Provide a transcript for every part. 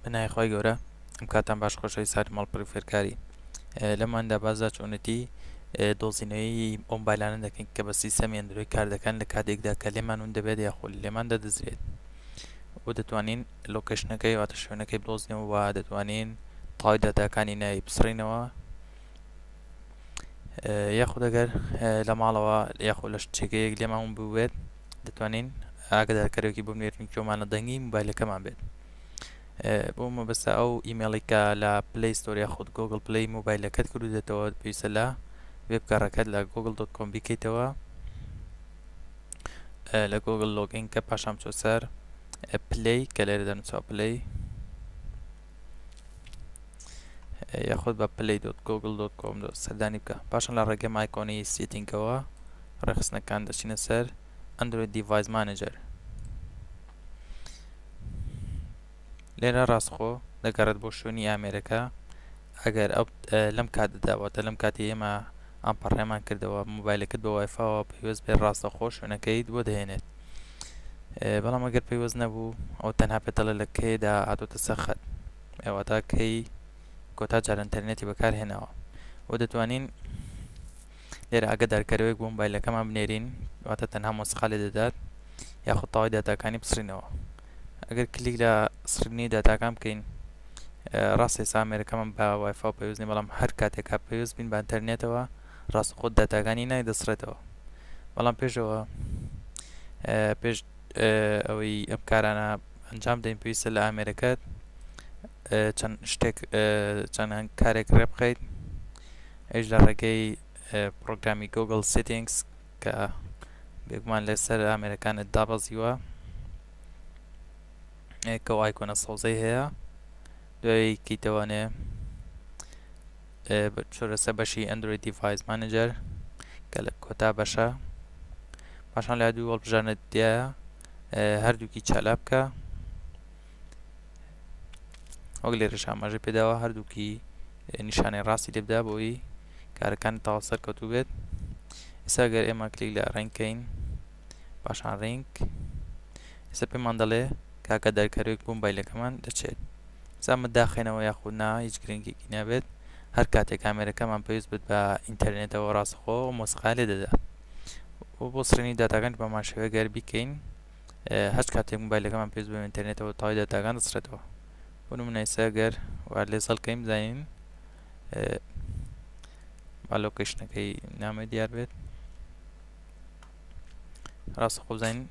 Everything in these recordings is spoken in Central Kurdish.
بنای خۆی گەورە ئەم کاتان باش خۆشەوی ساری ماڵپەڕی فێرکاری لەماندا بازا چۆنەتی دۆزینەوەی مۆبایلانە دەکەین کە بە سیستەمی ئەندروید کار دەکەن لە کاتێکدا کە لێمان ون دەبێت یاخۆ لێمان دەدەزرێت و دەتوانین لۆکیشنەکەی واتە شوێنەکەی بدۆزینەوە و دەتوانین تەواوی داتاکانی ناوی بسڕینەوە یاخود ئەگەر لە ماڵەوە یاخۆ لە شتێکەیەک لێمان ون بوێت دەتوانین ئاگادارکەرێکی بۆ بنێرین کۆمانە دەنگی مۆبایلەکەمان بێت بۆ مەبەستە ئەو ئیمێڵێکە لە پلەی ستۆر یاخود گۆگڵ پلەی مۆبایلەکەت کردوێتەوە پێویستە لە وێبکارەکەت لە google.com بیکەیتەوە لە گۆگڵ لۆگین کە پاشان بچۆ سەر پلەی کە لێرە دەنووسەوە پلەی یاخود بە play.google.com سەردانی بکە پاشان لە ڕێگەم ئایکۆنی سێتینگەوە ڕێخستنەکان دەچینە سەر Android Device Manager لێرە ڕاستخۆ دەگەڕێت بۆ شوێنی ئامێرەکە ئەگەر ئەو لەم کاتداواتە لەم کاتی ئێمە ئەمپەڕێمان کردەوە مۆبایلەکەت بە وایفاوە پێویست بێت ڕاستەخۆ شوێنەکەیت بۆ دەهێنێت بەڵام ئەگەر پێویست نەبوو ئەو تەنها پێدەڵێت لە کێدا هاتۆتە سەر خەت ئێواتە کەی کۆتا جار ئینتەرنێتی بەکارهێناوە و دەتوانین لێرە ئاگادارکەرەوەیەک بۆ مۆبایلەکەمان بنێرین واتە تەنها مۆسیقا لێ دەدات یاخود تەواوی داتاکانی بسڕینەوە ئەگەر کلیک لە سڕینی داتاکان بکەین ڕاستی ئێستا ئامێرەکەمان بە وایفاو پێویست نیە بەڵام هەر کاتێکا پێویست بین بە ئینتەرنێتەوە ڕاستەخۆ داتاکانی نای دەسڕێتەوە بەڵام پێشەوە پێش ئەوەی ئەم کارانە ئەنجام دەین پێویستە لە ئامێرەکەت چەند شتێک چەند کارێک ڕێ بخەیت ئەویش لە ڕێگەی پرۆگرامی گۆگڵ سێتینگز کە بێگومان لەسەر ئامێرەکانت دابەزیوە کە ئایکۆنە سەوزەی هەیە دوای کەیتەوانێ چۆرەسە بەشی Android Device Manager کە لە کۆتا بەشە پاشان لە دوو هەڵبژارنە دیایە هەردووکی چالا بکە وەک لێرەش ئاماژەی پێداوە هەردووکی نیشانەی ڕاستی لێ بدا بۆی کارەکان تەواو سەرکەوتوو بێت ئێستا ئەگەر ئێمە کلیک لە ڕێنگکەین پاشان ڕێنگ ئێستا پێمان دەڵێ کە ئاگادارکەرێک بۆ مۆبایلەکەمان دەچێت زامت داخێنەوە یاخود نا هیچ گرنگێکی نابێت هەر کاتێک کامێرەکەمان پێویست بێت بە ئینتەرنێتەوە ڕاستەخۆ و مۆسیقا لێ دەدات بۆ سڕینی داتاکان بەمان شێوە گەر بیکەین هەر کاتێک مۆبایلەکەمان پێویست بە ئینتەرنێتەوە تەواوی داتاکان دەسڕێتەوە بۆ نمونە ئێستا ئەگەر وا لێ سەڵکەین بزانین با لۆکیشنەکەی نامێ دیار بێت ڕاستەخۆ بزانین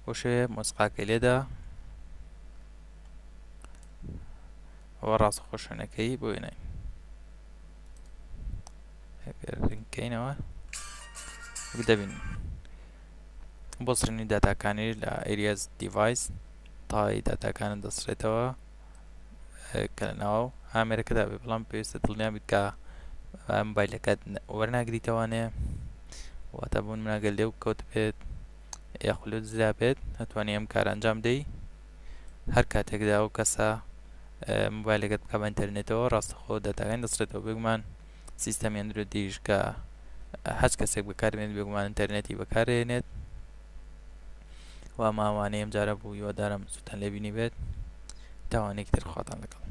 بۆ شێوێ مۆسیقاکەی لێدا ئەوە ڕاستەخۆ شوێنەکەی بۆ هێناین ئەگەر ڕینگکەینەوە دەبین بۆ سڕینی داتاکانی لە ئەریاز دیڤایس تاوای داتاکانت دەسڕێتەوە کە لە ناو ئامێرەکەدا بێت بەڵام پێویستە دڵنیا بیت کە مۆبایلەکەت وەرناگریتەوانێ واتە بوون مناگەر لێو کەوت بێت یاخود لێو دزرا بێت ئەتوانی ئەم کارە ئەنجام دەی هەر کاتێکدا ئەو کەسە مۆبایلەکەت بکە بە ئینتەرنێتەوە ڕاستەخۆ داتاکانی دەسڕێتەوە بێگومان سیستەمی ئەندرویدیش کە هەچ کەسێک بەکاربێنێت بێگومان ئینتەرنێتی بەکارهێنێت وا ماوانەیە ئەم جارە بوو هیوادارم زووتان لێبینی بێت تاوانێکی تر خواتان لەگەڵ